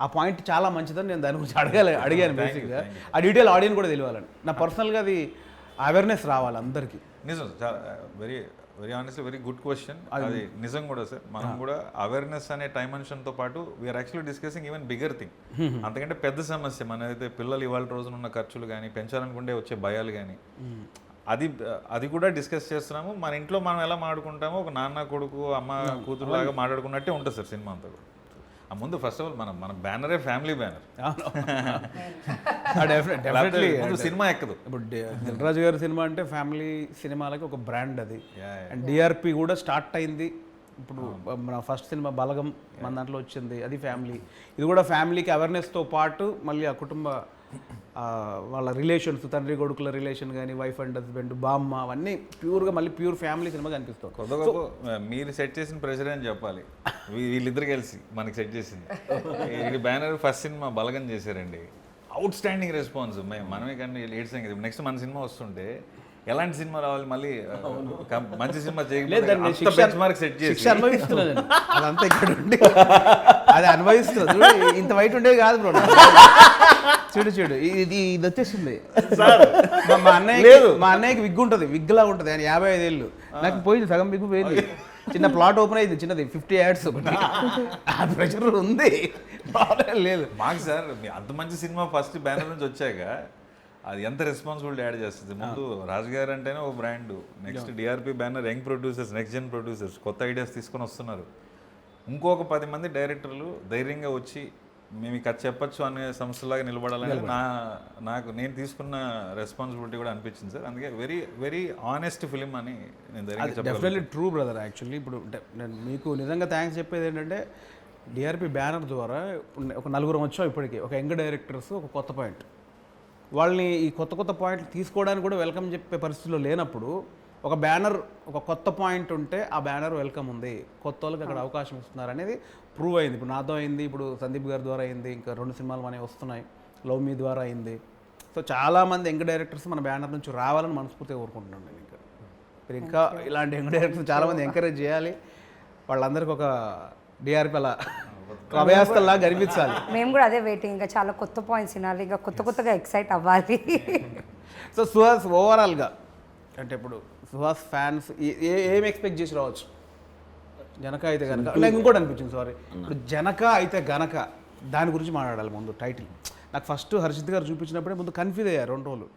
ఆ పాయింట్ చాలా మంచిదని నేను దాని గురించి అడిగాను బేసిక్గా. ఆ డీటెయిల్ ఆడియన్స్ కూడా తెలియాలని. నా పర్సనల్గా అది అవేర్నెస్ రావాలి అందరికీ. నిజం, చాలా very very honestly very good question. అది నిజం కూడా సార్. మనం కూడా అవేర్నెస్ అనే డైమెన్షన్తో పాటు we are actually discussing even bigger thing. అంతకంటే పెద్ద సమస్య మనదైతే పిల్లలు ఇవాళ రోజున ఉన్న ఖర్చులు కానీ పెంచాలనుకుంటే వచ్చే భయాలు కానీ అది కూడా డిస్కస్ చేస్తున్నాము. మన ఇంట్లో మనం ఎలా మాట్లాడుకుంటామో ఒక నాన్న కొడుకు అమ్మ కూతురు లాగా మాట్లాడుకున్నట్టే ఉంటుంది సార్ సినిమా అంతా కూడా. ముందు ఫస్ట్ ఆఫ్ ఆల్ మన బ్యానరే ఫ్యామిలీ బ్యానర్. డెఫినెట్లీ ముందు సినిమా ఎక్కదు. ఇప్పుడు దిల్ రాజు గారి సినిమా అంటే ఫ్యామిలీ సినిమాలకి ఒక బ్రాండ్ అది. అండ్ డిఆర్పి కూడా స్టార్ట్ అయింది. ఇప్పుడు మన ఫస్ట్ సినిమా బలగం మన దాంట్లో వచ్చింది, అది ఫ్యామిలీ. ఇది కూడా ఫ్యామిలీకి అవేర్నెస్తో పాటు మళ్ళీ ఆ కుటుంబ వాళ్ళ రిలేషన్స్, తండ్రి కొడుకుల రిలేషన్ కానీ, వైఫ్ అండ్ హస్బెండ్, బామ్మ, అవన్నీ ప్యూర్గా మళ్ళీ ప్యూర్ ఫ్యామిలీ సినిమా కనిపిస్తుంది. కొత్త గొప్ప మీరు సెట్ చేసిన ప్రెషర్ అని చెప్పాలి. వీళ్ళిద్దరు కలిసి మనకి సెట్ చేసింది. ఇది బ్యానర్ ఫస్ట్ సినిమా బలగం చేశారండి. Out standing response. మనమే కానీ లేట్ సంగతి. నెక్స్ట్ మన సినిమా వస్తుంటే ఎలాంటి సినిమా రావాలి, మళ్ళీ మంచి సినిమా చేయకపోతే సెట్ చేసి అనుభవిస్తున్నాను అదంతా ఇక్కడ ఉండి అది అనుభవిస్తుంది. ఇంత వైట్ ఉండేది కాదు బ్రో. చూడు ఇది వచ్చేసింది. మా అన్నయ్యకి విగ్ ఉంటుంది, విగ్ లాగా ఉంటుంది. ఆయన 55 ఏళ్ళు, నాకు పోయింది సగం విగ్ పోయింది. చిన్న ప్లాట్ ఓపెన్ అయింది, చిన్నది 50 యాడ్స్. ఆ ప్రెషర్ ఉంది, లేదు మాకు సార్. అంత మంచి సినిమా ఫస్ట్ బ్యానర్ నుంచి వచ్చాక అది ఎంత రెస్పాన్సిబిలిటీ యాడ్ చేస్తుంది. ముందు రాజు గారు అంటేనే ఒక brand. Next DRP banner, young producers, next Jan producers కొత్త ఐడియాస్ తీసుకొని వస్తున్నారు. ఇంకొక 10 మంది డైరెక్టర్లు ధైర్యంగా వచ్చి మేము ఇక చెప్పచ్చు అనే సంస్థలాగా నిలబడాలని నాకు నేను తీసుకున్న రెస్పాన్సిబిలిటీ కూడా అనిపించింది సార్. అందుకే వెరీ వెరీ ఆనెస్ట్ ఫిలిం అని నేను ధైర్యంగా డెఫినెట్లీ ట్రూ బ్రదర్. యాక్చువల్లీ ఇప్పుడు నేను మీకు నిజంగా థ్యాంక్స్ చెప్పేది ఏంటంటే డిఆర్పి బ్యానర్ ద్వారా ఒక 4 వచ్చాం ఇప్పటికీ. ఒక యంగ్ డైరెక్టర్స్, ఒక కొత్త పాయింట్. వాళ్ళని ఈ కొత్త పాయింట్లు తీసుకోవడానికి కూడా వెల్కమ్ చెప్పే పరిస్థితిలో లేనప్పుడు ఒక బ్యానర్, ఒక కొత్త పాయింట్ ఉంటే ఆ బ్యానర్ వెల్కమ్ ఉంది, కొత్త వాళ్ళకి అక్కడ అవకాశం ఇస్తున్నారు అనేది ప్రూవ్ అయింది. ఇప్పుడు నాతో అయింది, ఇప్పుడు సందీప్ గారి ద్వారా అయింది, ఇంకా 2 సినిమాలు మనవి వస్తున్నాయి, లవ్ మీ ద్వారా అయింది. సో చాలామంది యంగ్ డైరెక్టర్స్ మన బ్యానర్ నుంచి రావాలని మనస్ఫూర్తిగా కోరుకుంటున్నాను నేను. మీరు ఇంకా ఇలాంటి యంగ్ డైరెక్టర్స్ చాలామంది ఎంకరేజ్ చేయాలి. వాళ్ళందరికీ ఒక డిఆర్పి అలా అభయాస్తల్లా కనిపించాలి. మేము కూడా అదే వెయిటింగ్. ఇంకా చాలా కొత్త పాయింట్స్ వినాలి, ఇంకా కొత్తగా ఎక్సైట్ అవ్వాలి. సో సుహాస్ ఓవరాల్గా అంటే ఇప్పుడు సుహాస్ ఫ్యాన్స్ ఏం ఎక్స్పెక్ట్ చేసి రావచ్చు? జనక అయితే గనక, నాకు ఇంకోటి అనిపించింది, సారీ, ఇప్పుడు జనక అయితే గనక దాని గురించి మాట్లాడాలి ముందు. టైటిల్ నాకు ఫస్ట్ హర్షిత్ గారు చూపించినప్పుడే ముందు కన్ఫ్యూజ్ అయ్యారు 2 రోజులు.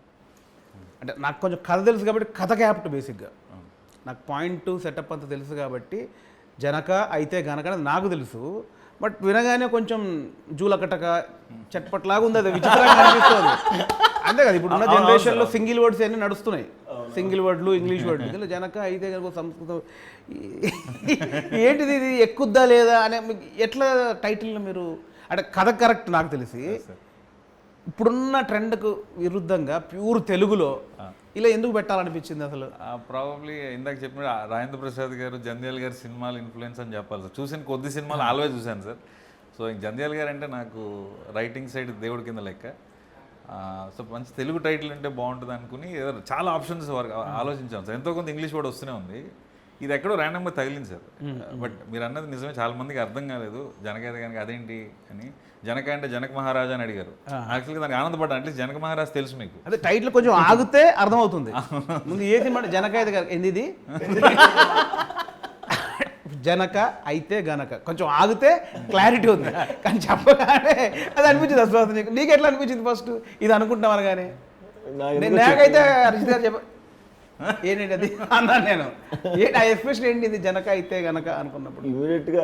అంటే నాకు కొంచెం కథ తెలుసు కాబట్టి కథ క్యాప్ట్ బేసిక్గా నాకు పాయింట్ సెటప్ అంతా తెలుసు కాబట్టి జనక అయితే గనక నాకు తెలుసు. బట్ వినగానే కొంచెం జూలకటక చట్పట్లాగా ఉంది, అది విచిత్రంగా అనిపిస్తుంది. అంతే కదా, ఇప్పుడు ఉన్న జనరేషన్లో సింగిల్ వర్డ్స్ అన్నీ నడుస్తున్నాయి, సింగిల్ వర్డ్లు, ఇంగ్లీష్ వర్డ్లు. జనక అయితే కనుక సంస్కృతం ఏంటిది, ఇది ఎక్కుద్దా లేదా అనే ఎట్లా టైటిల్ని మీరు, అంటే కథ కరెక్ట్ నాకు తెలిసి ఇప్పుడున్న ట్రెండ్కు విరుద్ధంగా ప్యూర్ తెలుగులో ఇలా ఎందుకు పెట్టాలనిపించింది అసలు? ప్రాబబ్లీ ఇందాక చెప్పిన రాజేంద్ర ప్రసాద్ గారు, జంధ్యాల గారి సినిమాలు ఇన్ఫ్లుయెన్స్ అని చెప్పాలి సార్. చూసిన కొద్ది సినిమాలు ఆల్వేజ్ చూశాను సార్. సో జంధ్యాల గారు అంటే నాకు రైటింగ్ సైడ్ దేవుడి కింద లెక్క. సో మంచి తెలుగు టైటిల్ అంటే బాగుంటుంది అనుకుని చాలా ఆప్షన్స్ ఆలోచించాం సార్. ఎంతో కొంత ఇంగ్లీష్ వర్డ్ వస్తూనే ఉంది. ఇది ఎక్కడో ర్యాండమ్గా తగిలింది సార్. బట్ మీరు అన్నది నిజమే, చాలా మందికి అర్థం కాలేదు జనక అయితే కనుక అదేంటి అని. జనక అంటే జనక మహారాజా అని అడిగారు. యాక్చువల్గా దానికి ఆనందపడ్డా, అట్లీస్ట్ జనక మహారాజ్ తెలుసు మీకు. అదే టైటిల్ కొంచెం ఆగితే అర్థమవుతుంది. ముందు ఏ సినిమా జనక అయితే కనుక ఇది జనక అయితే గనక కొంచెం ఆగితే క్లారిటీ ఉంది, కానీ చెప్పగానే అది అనిపించింది అసలు. నీకు ఎట్లా అనిపించింది ఫస్ట్ ఇది అనుకుంటున్నాం అనగానే? నాకైతే హర్షిత్ గారు చెప్ప ఏంటంటే అది అన్నాను నేను, ఏంటి ఆ ఎక్స్ప్రెషన్ ఏంటి ఇది జనక అయితే గనక అనుకున్నప్పుడు? ఇమీడియట్గా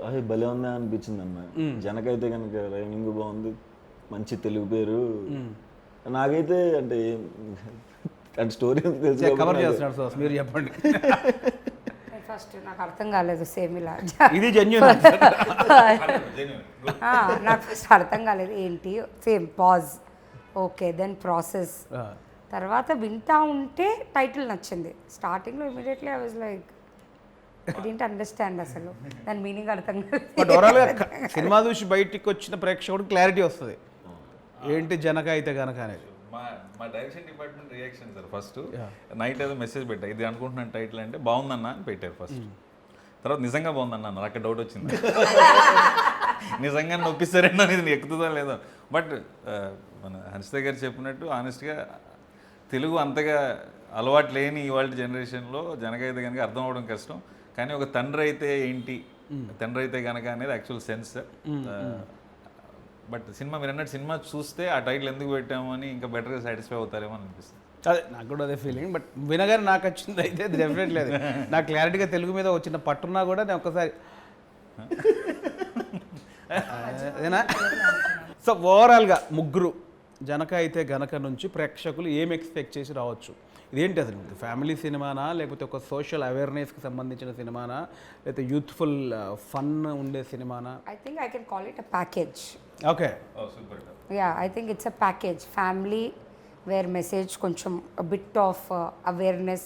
అది భలే ఉందా అనిపించింది అన్న. జనక అయితే కనుక రైమింగ్ బాగుంది, మంచి తెలుగు పేరు. నాకైతే అంటే స్టోరీ తెలుసు, కవర్ చేస్తున్నాడు సార్, మీరు చెప్పండి. ఫస్ట్ నాకు అర్థం కాలేదు, సేమ్ ఇలా ఇది జెన్యూన్. నాకు ఫస్ట్ అర్థం కాలేదు ఏంటి, same pause, okay, then process, తర్వాత వింటా ఉంటే టైటిల్ నచ్చింది. స్టార్టింగ్లో immediately I was like I didn't understand అసలు దాని మీనింగ్ అర్థం బట్ ఓవరాల్గా సినిమా చూసి బయటికి వచ్చిన ప్రేక్షకుడికి క్లారిటీ వస్తుంది ఏంటి జనక అయితే గనక అనేది. మా direction department reaction sir. First night ఏదో మెసేజ్ పెట్టా, ఇది అనుకుంటున్నాను టైటిల్ అంటే బాగుందన్నా అని పెట్టారు ఫస్ట్. తర్వాత నిజంగా బాగుందన్నా నాకు అక్కడ డౌట్ వచ్చింది, నిజంగా నొప్పిస్తారేనా అనేది ఎక్కుతుందా లేదా. బట్ మన హర్షిత గారు చెప్పినట్టు ఆనెస్ట్గా తెలుగు అంతగా అలవాటు లేని ఇవాళ జనరేషన్లో జనకైతే కనుక అర్థం అవడం కష్టం, కానీ ఒక తండ్రి అయితే ఏంటి, తండ్రి అయితే కనుక అనేది యాక్చువల్ సెన్స్. బట్ సినిమా మీరు అన్నట్టు సినిమా చూస్తే ఆ టైటిల్ ఎందుకు పెట్టాము అని ఇంకా బెటర్గా సాటిస్ఫై అవుతారేమో అని అనిపిస్తుంది. అదే నాకు కూడా అదే ఫీలింగ్. బట్ వినగానే నాకు వచ్చింది అయితే అది డెఫినెట్లీ అది నాకు క్లారిటీగా తెలుగు మీద వచ్చిన పట్టున్నా కూడా నేను ఒక్కసారి అదేనా. సో ఓవరాల్గా ముగ్గురు జనక అయితే గనక నుంచి ప్రేక్షకులు ఏం ఎక్స్పెక్ట్ చేసి రావచ్చు? ఇదేంటి అసలు ఫ్యామిలీ సినిమానా, లేకపోతే ఒక సోషల్ అవేర్నెస్కి సంబంధించిన సినిమానా, లేకపోతే యూత్ఫుల్ ఫన్ ఉండే సినిమానా? I think I can call it a package. Okay, super. Yeah, I think it's a package. Family, where message కొంచెం a bit of awareness,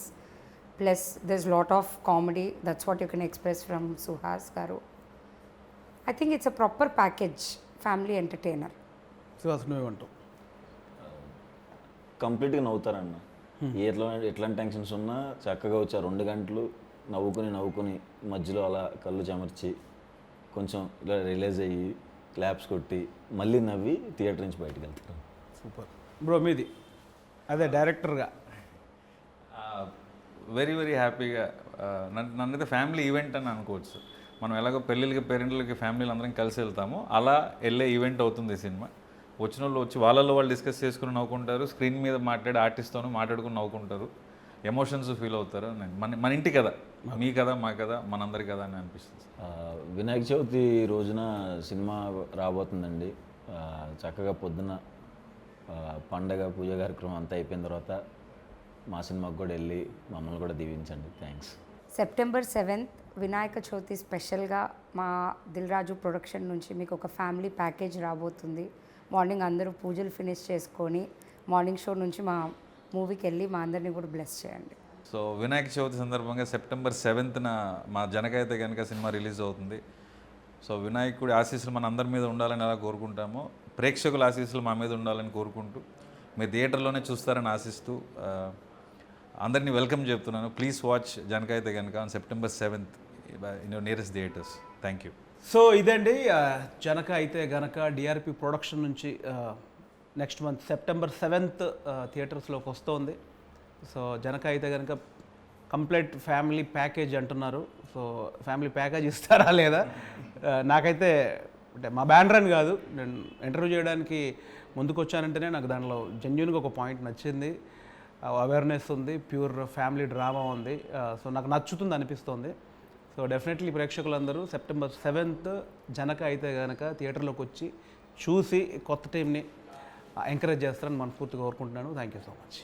plus there's lot of comedy. That's what you can express from Suhas garu. I think it's a proper package, family entertainer. So అసలు నువ్వేమంటావు? కంప్లీట్గా నవ్వుతారన్న. ఎట్లాంటి టెన్షన్స్ ఉన్నా చక్కగా వచ్చి 2 గంటలు నవ్వుకుని మధ్యలో అలా కళ్ళు చెమర్చి కొంచెం ఇలా రిలీజ్ అయ్యి క్లాప్స్ కొట్టి మళ్ళీ నవ్వి థియేటర్ నుంచి బయటకు వెళ్తారు. Super bro. మీది అదే డైరెక్టర్గా వెరీ వెరీ హ్యాపీగా నన్నైతే ఫ్యామిలీ ఈవెంట్ అని అనుకోవచ్చు. మనం ఎలాగో పెళ్ళిళ్ళకి పేరెంట్లకి ఫ్యామిలీలు అందరం కలిసి వెళ్తామో అలా వెళ్ళే ఈవెంట్ అవుతుంది ఈ సినిమా. వచ్చిన వాళ్ళు వచ్చి వాళ్ళలో వాళ్ళు డిస్కస్ చేసుకుని నవ్వుకుంటారు, స్క్రీన్ మీద మాట్లాడే ఆర్టిస్ట్తోనూ మాట్లాడుకుని నవ్వుకుంటారు, ఎమోషన్స్ ఫీల్ అవుతారు. మన ఇంటి కదా, మీ కదా, మా కదా, మనందరి కదా అని అనిపిస్తుంది. వినాయక చవితి రోజున సినిమా రాబోతుందండి. చక్కగా పొద్దున పండగ పూజ కార్యక్రమం అంతా అయిపోయిన తర్వాత మా సినిమాకి కూడా వెళ్ళి మమ్మల్ని కూడా దీవించండి. Thanks. September 7th Vinayaka Chavithi స్పెషల్గా మా దిల్ రాజు ప్రొడక్షన్ నుంచి మీకు ఒక ఫ్యామిలీ ప్యాకేజ్ రాబోతుంది. మార్నింగ్ అందరూ పూజలు ఫినిష్ చేసుకొని మార్నింగ్ షో నుంచి మా మూవీకి వెళ్ళి మా అందరినీ కూడా బ్లెస్ చేయండి. సో వినాయక చవితి సందర్భంగా September 7th మా జనకైతే కనుక సినిమా రిలీజ్ అవుతుంది. సో వినాయకుడి ఆశీస్సులు మన అందరి మీద ఉండాలని అలా కోరుకుంటాము, ప్రేక్షకుల ఆశీస్సులు మా మీద ఉండాలని కోరుకుంటూ మీరు థియేటర్లోనే చూస్తారని ఆశిస్తూ అందరినీ వెల్కమ్ చెప్తున్నాను. ప్లీజ్ వాచ్ జనకైతే కనుక on September 7th in your nearest theatres. Thank you. So ఇదండి జనక అయితే గనక డిఆర్పి ప్రొడక్షన్ నుంచి నెక్స్ట్ మంత్ September 7th థియేటర్స్లోకి వస్తుంది. సో జనక అయితే కనుక కంప్లీట్ ఫ్యామిలీ ప్యాకేజ్ అంటున్నారు. సో ఫ్యామిలీ ప్యాకేజ్ ఇస్తారా లేదా? నాకైతే అంటే మా బ్యానర్ అని కాదు, నేను ఇంటర్వ్యూ చేయడానికి ముందుకు వచ్చానంటేనే నాకు దానిలో జెన్యున్గా ఒక పాయింట్ నచ్చింది. అవేర్నెస్ ఉంది, ప్యూర్ ఫ్యామిలీ డ్రామా ఉంది. సో నాకు నచ్చుతుంది అనిపిస్తుంది. సో డెఫినెట్లీ ప్రేక్షకులందరూ September 7th జనక అయితే కనుక థియేటర్లోకి వచ్చి చూసి కొత్త టీంని ఎంకరేజ్ చేస్తారని మనస్ఫూర్తిగా కోరుకుంటున్నాను. Thank you so much.